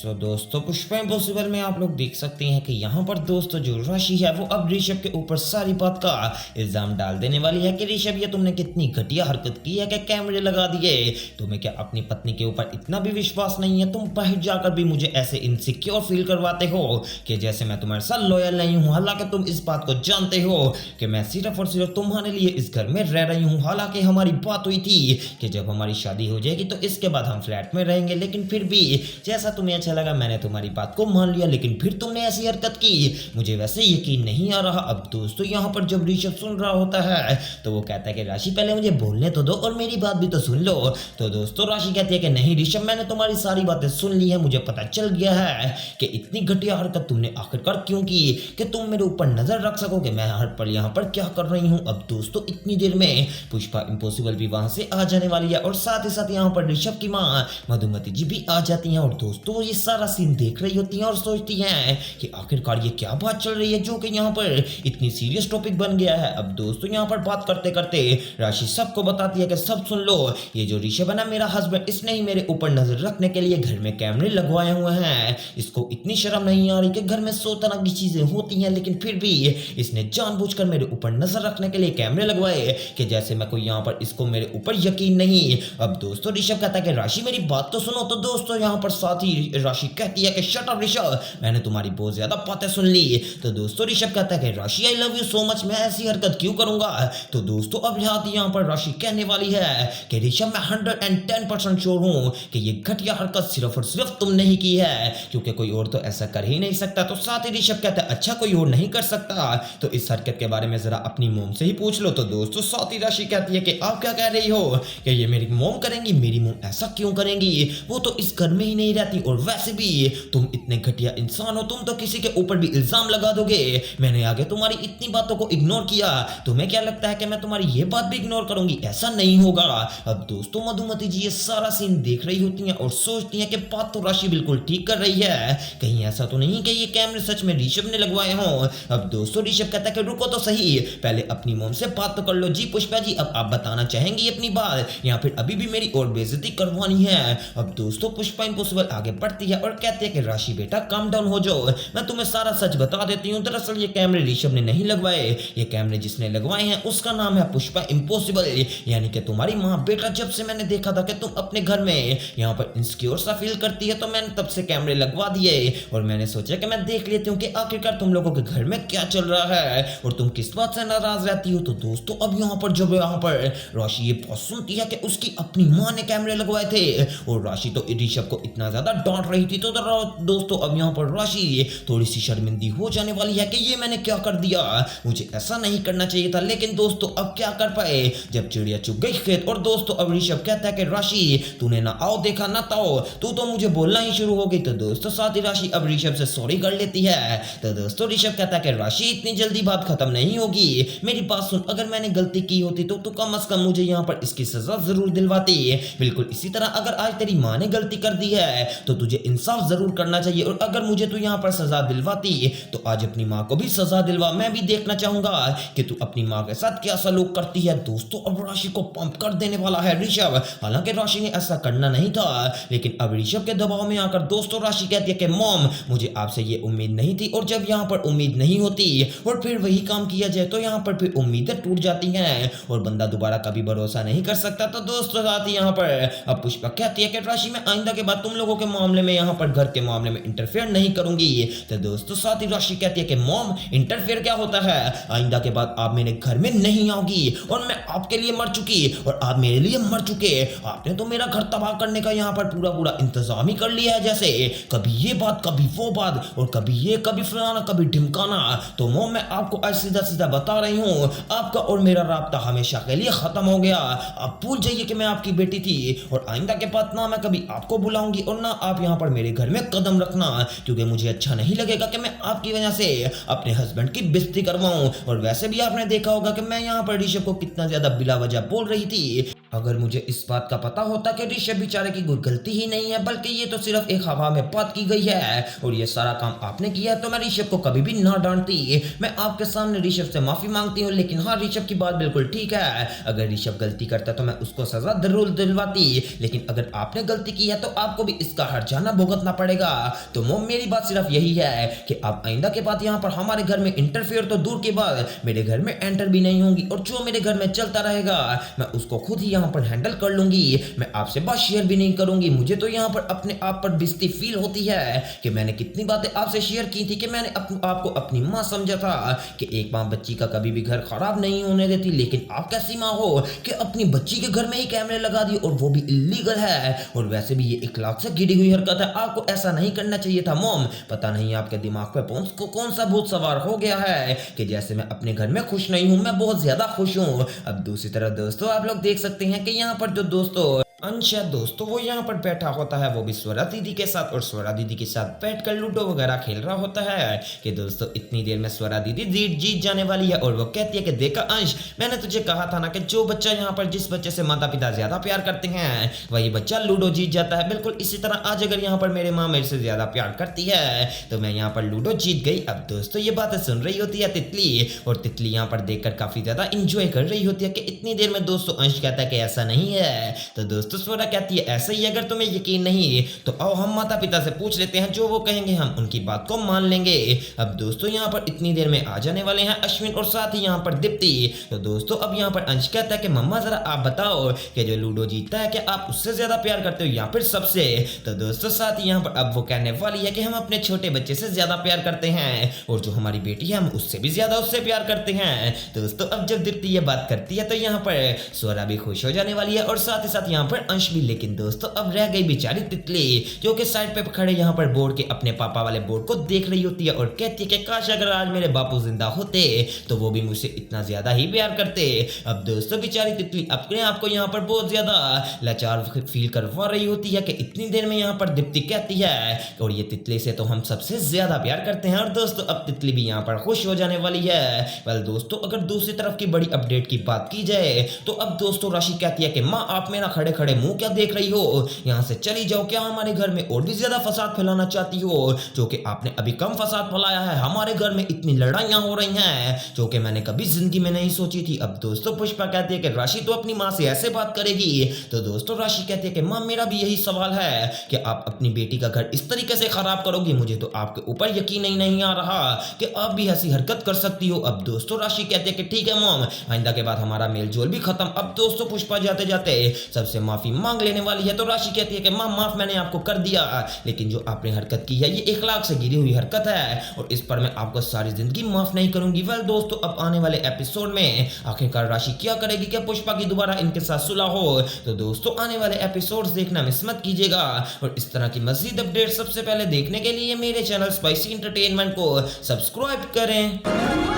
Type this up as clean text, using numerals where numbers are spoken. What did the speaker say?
दोस्तों पुष्पा इम्पॉसिबल में आप लोग देख सकते हैं कि यहाँ पर दोस्तों जो राशि है वो अब ऋषभ के ऊपर सारी बात का इल्जाम डाल देने वाली है कि ऋषभ ये तुमने कितनी घटिया हरकत की है कि कैमरे लगा दिए। तुम्हें क्या अपनी पत्नी के ऊपर इतना भी विश्वास नहीं है? तुम बाहर जाकर भी मुझे ऐसे इनसिक्योर फील करवाते हो कि जैसे मैं तुम्हारे साथ लॉयल नहीं हूँ। हालांकि तुम इस बात को जानते हो कि मैं सिर्फ और सिर्फ तुम्हारे लिए इस घर में रह रही हूँ। हालांकि हमारी बात हुई थी कि जब हमारी शादी हो जाएगी तो इसके बाद हम फ्लैट में रहेंगे, लेकिन फिर भी जैसा तुम्हें अच्छा लगा मैंने तुम्हारी बात को मान लिया, लेकिन फिर तुमने ऐसी हरकत की, मुझे वैसे यकीन नहीं आ रहा। अब दोस्तों यहाँ पर जब ऋषभ सुन रहा होता है तो वो कहता है कि राशि पहले मुझे बोलने तो दो और मेरी बात भी तो सुन लो। तो दोस्तों राशि कहती है कि नहीं ऋषभ, मैंने तुम्हारी सारी बातें सुन ली है, मुझे पता चल गया है कि इतनी घटिया हरकत तुमने आखिरकार क्यों की कि तुम मेरे ऊपर नजर रख सको कि मैं हर पल यहाँ पर क्या कर रही हूँ। अब दोस्तों इतनी देर में पुष्पा इम्पॉसिबल भी वहां से आ जाने वाली है और साथ ही साथ यहाँ पर ऋषभ की माँ मधुमती जी भी आ जाती हैं। और दोस्तों ये सारा सीन देख रही होती हैं और सोचती हैं कि आखिरकार ये क्या बात चल रही है जो कि यहाँ पर इतनी सीरियस टॉपिक बन गया है। अब दोस्तों यहाँ पर बात करते करते राशि सबको बताती है कि सब सुन लो, ये जो ऋषभ है ना मेरा हस्बैंड, इसने ही मेरे ऊपर नजर रखने के लिए घर में कैमरे लगवाए हुए हैं। इसको इतनी शर्म नहीं आ रही कि घर में 100 तरह की चीजें होती हैं, लेकिन फिर भी इसने जानबूझकर मेरे ऊपर नजर रखने के लिए कैमरे लगवाए कि जैसे मैं कोई यहाँ पर इसको मेरे ऊपर यकीन नहीं। अब दोस्तों ऋषभ कहता है कि राशि मेरी बात तो सुनो। तो दोस्तों यहाँ पर साथ ही राशि कहती है कि शट अप ऋषभ, मैंने तुम्हारी बहुत ज्यादा बातें सुन ली। तो दोस्तों ऋषभ कहता है कि राशि I love you so much, मैं ऐसी हरकत क्यों करूंगा। तो दोस्तों अब यहाँ पर राशि कहने वाली है कि ऋषभ मैं 110% श्योर हूं कि ये घटिया हरकत सिर्फ और सिर्फ तुमने ही की है, क्योंकि कोई और तो ऐसा कर ही नहीं सकता। तो साथ ही ऋषभ कहता है अच्छा कोई और नहीं कर सकता, तो इस हरकत के बारे में जरा अपनी मोम से ही पूछ लो। तो दोस्तों साथ ही राशि कहती है कि आप क्या कह रही हो कि ये मेरी मोम करेंगी? मेरी मोम ऐसा क्यों करेंगी, वो तो इस घर में ही नहीं रहती, और वैसे भी तुम इतने घटिया इंसान हो, तुम तो किसी के ऊपर भी इल्जाम लगा दोगे। मैंने आगे तुम्हारी इतनी बातों को इग्नोर किया, तुम्हें क्या लगता है कि मैं तुम्हारी ये बात भी इग्नोर करूंगी? ऐसा नहीं होगा। अब दोस्तों मधुमती जी ये सारा सीन देख रही होती हैं और सोचती हैं कि बात तो राशि बिल्कुल ठीक कर रही है, कहीं ऐसा तो नहीं कि ये कैमरे सच में ऋषभ ने लगवाए हों। अब दोस्तों ऋषभ कहता है कि रुको तो सही, पहले अपनी मोम से बात तो कर लो। जी पुष्पा जी, अब आप बताना चाहेंगी अपनी बात या फिर अभी भी मेरी और बेइज्जती करवानी है? अब दोस्तों पुष्पा इम्पॉसिबल आगे बढ़ती है और कहती है कि राशि बेटा काम डाउन हो जाओ, मैं तुम्हें सारा सच बता देती हूँ। दरअसल ये कैमरे ऋषभ ने नहीं लगवाए, ये कैमरे जिसने लगवाए हैं उसका नाम है पुष्पा इम्पॉसिबल, यानी कि तुम्हारी माँ। बेटा जब से मैंने देखा था कि तुम अपने घर में यहाँ पर इनसिक्योर सा फील करती है तो मैंने तब से कैमरे लगवा दिए, और मैंने सोचा कि मैं देख लेती हूँ कि आखिरकार तुम लोगों के घर में क्या चल रहा है और तुम किस बात से नाराज रहती हो। तो दोस्तों अब यहाँ पर जब यहाँ पर राशि ये बात सुनती है कि उसकी अपनी माँ ने कैमरे लगवाए थे और राशि तो ऋषभ को इतना ज्यादा डांट रही थी, तो दोस्तों अब यहाँ पर राशि थोड़ी सी शर्मिंदी हो जाने वाली है कि ये मैंने क्या कर दिया, मुझे ऐसा नहीं करना चाहिए था। लेकिन दोस्तों अब क्या कर पाए जब चिड़िया चुग गई खेत। और दोस्तों अब ऋषभ कहता है कि राशि तूने ना आओ देखा ना ताओ, तू तो मुझे बोलना ही शुरू हो गई। तो दोस्तों साथ ही राशि अब ऋषभ से सॉरी कर लेती है। तो दोस्तों ऋषभ कहता है कि राशि इतनी जल्दी बात खत्म नहीं होगी, मेरी बात सुन, अगर मैंने गलती की होती तो कम से कम मुझे यहाँ पर इसकी सजा जरूर दिलवाती। बिल्कुल इसी तरह अगर आज तेरी माँ ने गलती कर दी है तो तुझे इंसाफ जरूर करना चाहिए, और अगर मुझे तू यहाँ पर सजा दिलवाती तो आज अपनी माँ को भी सजा दिलवा, मैं भी देखना चाहूंगा कि तू अपनी माँ के साथ क्या सलूक करती है। दोस्तों अब राशि को पंप कर देने वाला है ऋषभ, हालांकि राशि ने ऐसा करना नहीं था, लेकिन अब ऋषभ के दबाव में आकर दोस्तों राशि कहती है कि मॉम मुझे आपसे ये उम्मीद नहीं थी, और जब यहाँ पर उम्मीद नहीं होती और फिर वही काम किया जाए तो यहाँ पर फिर उम्मीदें टूट जाती हैं और बंदा दोबारा कभी भरोसा नहीं कर सकता। तो दोस्तों साथ ही यहाँ पर अब पुष्पा कहती है कि राशि में आइंदा के बाद तुम लोगों के मामले में यहाँ पर घर के मामले में इंटरफेयर नहीं करूंगी। तो दोस्तों साथ ही राशि कहती है कि मॉम इंटरफेयर क्या होता है, आइंदा के बाद आप मेरे घर में नहीं आओगी, और मैं आपके लिए मर चुकी और आप मेरे लिए मर चुके, आपने तो मेरा घर तबाह करने का यहाँ पर पूरा पूरा इंतजाम ही कर लिया है, जैसे कभी ये बात कभी वो बात और कभी ये कभी फलाना कभी ढिमकाना। तो मॉम मैं आपको आज सीधा सीधा बता रही हूँ, आपका और मेरा राब्ता हमेशा के लिए खत्म हो गया। आप भूल जाइए कि मैं आपकी बेटी थी, और आइंदा के बाद ना मैं कभी आपको बुलाऊंगी और ना आप यहाँ पर मेरे घर में कदम रखना, क्योंकि मुझे अच्छा नहीं लगेगा कि मैं आपकी वजह से अपने हस्बैंड की बेइज्जती करवाऊं। और वैसे भी आपने देखा होगा कि मैं यहाँ पर ऋषभ को कितना ज्यादा बिला वजह बोल रही थी। अगर मुझे इस बात का पता होता कि ऋषभ बेचारे की कोई गलती ही नहीं है, बल्कि ये तो सिर्फ एक हवा में बात की गई है और ये सारा काम आपने किया, तो मैं ऋषभ को कभी भी ना डांटती। मैं आपके सामने ऋषभ से माफी मांगती हूँ। लेकिन हाँ, ऋषभ की बात बिल्कुल ठीक है। अगर ऋषभ गलती करता तो मैं उसको सजा जरूर दिलवाती, लेकिन अगर आपने गलती की है तो आपको भी इसका हर्जाना भुगतना पड़ेगा। तो मोम, मेरी बात सिर्फ यही है कि आप आइंदा के बाद यहाँ पर हमारे घर में इंटरफेयर तो दूर के बाद मेरे घर में एंटर भी नहीं होंगी, और जो मेरे घर में चलता रहेगा मैं उसको खुद ही यहाँ पर हैंडल कर लूंगी। मैं आपसे बात शेयर भी नहीं करूंगी। मुझे तो यहाँ पर अपने आप पर बेइज्जती फील होती है कि मैंने कितनी बातें आपसे शेयर की थी, कि मैंने आपको अपनी माँ समझा था, कि एक माँ बच्ची का कभी भी घर खराब नहीं होने देती, लेकिन आप कैसी माँ हो कि अपनी बच्ची के घर में ही कैमरे लगा दिए, और वो भी इलीगल है, और वैसे भी ये इखलाक से गिरी हुई हरकत है। आपको ऐसा नहीं करना चाहिए था मोम। पता नहीं आपके दिमाग पे कौन सा भूत सवार हो गया है कि जैसे मैं अपने घर में खुश नहीं हूँ, मैं बहुत ज्यादा खुश हूँ। अब दूसरी तरफ दोस्तों, आप लोग देख सकते हैं कि यहाँ पर जो दोस्तों अंश है दोस्तों, वो यहाँ पर बैठा होता है, वो भी स्वरा दीदी के साथ, और स्वरा दीदी के साथ बैठकर लूडो वगैरह खेल रहा होता है कि दोस्तों इतनी देर में स्वरा दीदी जीत जाने वाली है। और वो कहती है कि देखा अंश, मैंने तुझे कहा था ना कि जो बच्चा यहाँ पर जिस बच्चे से माता पिता ज्यादा प्यार करते हैं वही बच्चा लूडो जीत जाता है। बिल्कुल इसी तरह आज अगर यहाँ पर मेरे माँ मेरे से ज्यादा प्यार करती है तो मैं यहाँ पर लूडो जीत गई। अब दोस्तों ये बातें सुन रही होती है तितली, और तितली यहाँ पर देखकर काफी ज्यादा इंजॉय कर रही होती है कि इतनी देर में दोस्तों अंश कहता है कि ऐसा नहीं है। तो दोस्तों स्वरा कहती है ऐसा ही, अगर तुम्हें यकीन नहीं तो आओ हम माता पिता से पूछ लेते हैं, जो वो कहेंगे हम उनकी बात को मान लेंगे। अब दोस्तों यहाँ पर इतनी देर में आ जाने वाले हैं अश्विन और साथ ही यहाँ पर दीप्ति। तो दोस्तों अब यहाँ पर अंश कहता है कि मम्मा जरा आप बताओ कि जो लूडो जीतता है क्या आप उससे ज्यादा प्यार करते हो या फिर सबसे। तो दोस्तों साथ ही यहाँ पर अब वो कहने वाली है कि हम अपने छोटे बच्चे से ज्यादा प्यार करते हैं, और जो हमारी बेटी है हम उससे भी ज्यादा उससे प्यार करते हैं। दोस्तों अब जब दीप्ति ये बात करती है तो यहाँ पर स्वरा भी खुश हो जाने वाली है, और साथ ही साथ यहाँ पर अंश भी। लेकिन दोस्तों अब रह गई बेचारी तितली, जो कि साइड पे खड़े यहाँ पर बोर्ड के अपने पापा वाले बोर्ड को देख रही होती है, और कहती है कि काश अगर आज मेरे बापू जिंदा होते तो वो भी मुझसे इतना ज्यादा ही प्यार करते। अब दोस्तों बेचारी तितली अपने आप को यहाँ पर बहुत ज्यादा लाचार फील करवा रही होती है कि इतनी देर में यहाँ पर दीप्ति कहती है और ये तितली से तो हम सबसे ज्यादा प्यार करते हैं। और दोस्तों अब तितली भी यहाँ पर खुश हो जाने वाली है। वेल दोस्तों अगर दूसरी तरफ की बड़ी अपडेट की बात की जाए तो अब दोस्तों राशि कहती है कि माँ आप मेरा खड़े खड़े मुंह क्या देख रही हो, यहाँ से चली जाओ। क्या हमारे घर में और भी ज्यादा फसाद फैलाना चाहती हो, जो कि आपने अभी कम फसाद फैलाया है। हमारे घर में इतनी लड़ाइयां हो रही हैं जो कि मैंने कभी जिंदगी में नहीं सोची थी। अब दोस्तों पुष्पा कहती है कि राशि तो अपनी माँ से ऐसे बात करेगी। तो दोस्तों राशि कहती है कि माँ मेरा भी यही सवाल है कि आप अपनी बेटी का घर इस तरीके से खराब करोगी। मुझे तो आपके ऊपर यकीन ही नहीं आ रहा कि आप भी ऐसी हरकत कर सकती हो। अब दोस्तों राशि कहती है कि ठीक है मॉम, आइंदा के बाद हमारा मेल जोल भी खत्म। अब दोस्तों पुष्पा जाते जाते सबसे माफी मांग लेने वाली है। तो राशि कहती है कि माँ माफ मैंने आपको कर दिया, लेकिन जो आपने हरकत की है ये इखलाक से गिरी हुई हरकत है और इस पर मैं आपको सारी जिंदगी माफ नहीं करूंगी। वेल दोस्तों अब आने वाले एपिसोड में आखिरकार राशि क्या करेगी, क्या पुष्पा की दोबारा इनके साथ सुलह हो। तो दोस्तों आने वाले एपिसोड्स देखना मिस मत कीजिएगा, और इस तरह की मजीद अपडेट सबसे पहले देखने के लिए मेरे चैनल स्पाइसी एंटरटेनमेंट को सब्सक्राइब करें।